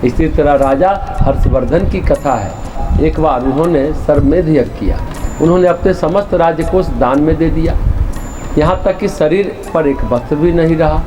इसी तरह राजा हर्षवर्धन की कथा है। एक बार उन्होंने सर्वमेध यज्ञ किया। उन्होंने अपने समस्त राज्य को दान में दे दिया, यहाँ तक कि शरीर पर एक वस्त्र भी नहीं रहा।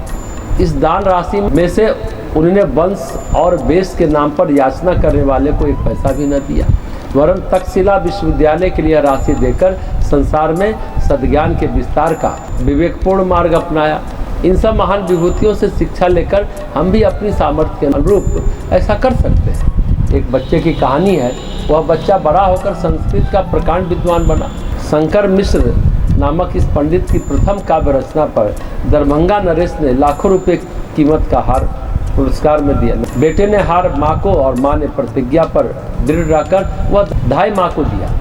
इस दान राशि में से उन्होंने वंश और वेश के नाम पर याचना करने वाले को एक पैसा भी न दिया, वरन तक्षशिला विश्वविद्यालय के लिए राशि देकर संसार में सद्ज्ञान के विस्तार का विवेकपूर्ण मार्ग अपनाया। इन सब महान विभूतियों से शिक्षा लेकर हम भी अपनी सामर्थ्य के अनुरूप ऐसा कर सकते हैं। एक बच्चे की कहानी है। वह बच्चा बड़ा होकर संस्कृत का प्रकांड विद्वान बना। शंकर मिश्र नामक इस पंडित की प्रथम काव्य रचना पर दरभंगा नरेश ने लाखों रुपए कीमत का हार पुरस्कार में दिया। बेटे ने हार माँ को और माँ ने प्रतिज्ञा पर दृढ़ रहकर वह 2.5 माँ को दिया।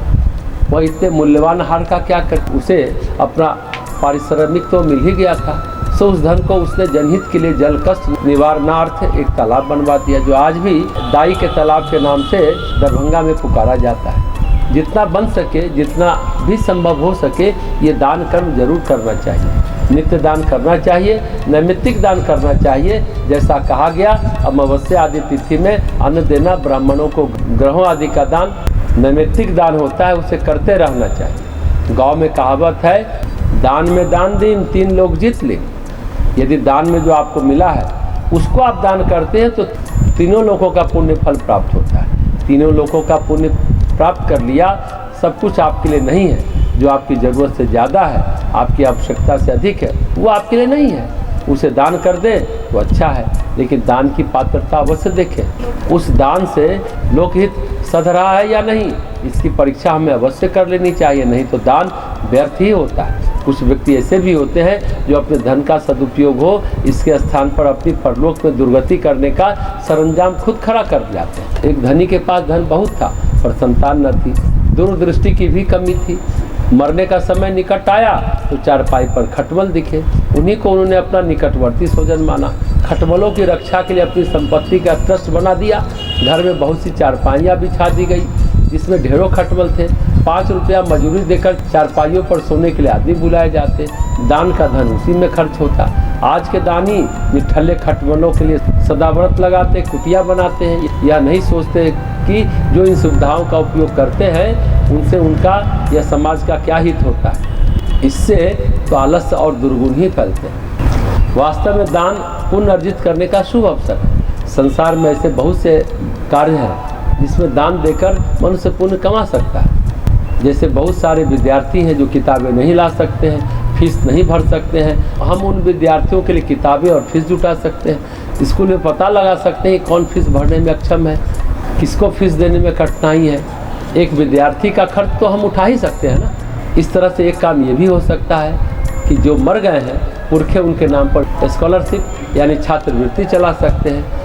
वह इतने मूल्यवान हार का क्या कर, उसे अपना पारिश्रमिक तो मिल ही गया था। सो उस धन को उसने जनहित के लिए जल कष्ट निवारणार्थ एक तालाब बनवा दिया, जो आज भी दाई के तालाब के नाम से दरभंगा में पुकारा जाता है। जितना बन सके, जितना भी संभव हो सके, ये दान कर्म जरूर करना चाहिए। नित्य दान करना चाहिए, नैमित्तिक दान करना चाहिए। जैसा कहा गया, अमावस्या आदि तिथि में अन्न देना, ब्राह्मणों को ग्रहों आदि का दान नैमित्तिक दान होता है, उसे करते रहना चाहिए। गाँव में कहावत है, दान में दान दीन 3 लोग जीत ले। यदि दान में जो आपको मिला है उसको आप दान करते हैं तो 3 लोगों का पुण्य फल प्राप्त होता है। 3 लोगों का पुण्य प्राप्त कर लिया। सब कुछ आपके लिए नहीं है। जो आपकी ज़रूरत से ज़्यादा है, आपकी आवश्यकता से अधिक है, वो आपके लिए नहीं है। उसे दान कर दें तो अच्छा है, लेकिन दान की पात्रता अवश्य देखें। उस दान से लोकहित सध रहा है या नहीं, इसकी परीक्षा हमें अवश्य कर लेनी चाहिए, नहीं तो दान व्यर्थ ही होता है। कुछ व्यक्ति ऐसे भी होते हैं जो अपने धन का सदुपयोग हो, इसके स्थान पर अपनी परलोक में दुर्गति करने का सरंजाम खुद खड़ा कर जाते हैं। एक धनी के पास धन बहुत था पर संतान न थी, दूरदृष्टि की भी कमी थी। मरने का समय निकट आया तो चारपाई पर खटमल दिखे। उन्हीं को उन्होंने अपना निकटवर्ती स्वजन माना। खटमलों की रक्षा के लिए अपनी संपत्ति का ट्रस्ट बना दिया। घर में बहुत सी चारपाइयाँ बिछा दी गई जिसमें ढेरों खटमल थे। 5 रुपया मजूरी देकर चारपाइयों पर सोने के लिए आदमी बुलाए जाते। दान का धन उसी में खर्च होता। आज के दानी निठल्ले खटमलों के लिए सदाव्रत लगाते, कुटिया बनाते हैं। यह नहीं सोचते कि जो इन सुविधाओं का उपयोग करते हैं उनसे उनका या समाज का क्या हित होता है। इससे तो आलस्य और दुर्गुण ही फैलते हैं। वास्तव में दान पुण्य अर्जित करने का शुभ अवसर है। संसार में ऐसे बहुत से कार्य हैं जिसमें दान देकर मनुष्य पुण्य कमा सकता है। जैसे बहुत सारे विद्यार्थी हैं जो किताबें नहीं ला सकते हैं, फीस नहीं भर सकते हैं। हम उन विद्यार्थियों के लिए किताबें और फीस जुटा सकते हैं। स्कूल में पता लगा सकते हैं कौन फीस भरने में अक्षम है, किसको फीस देने में कठिनाई है। एक विद्यार्थी का खर्च तो हम उठा ही सकते हैं ना। इस तरह से एक काम ये भी हो सकता है कि जो मर गए हैं पुरखे, उनके नाम पर स्कॉलरशिप यानी छात्रवृत्ति चला सकते हैं।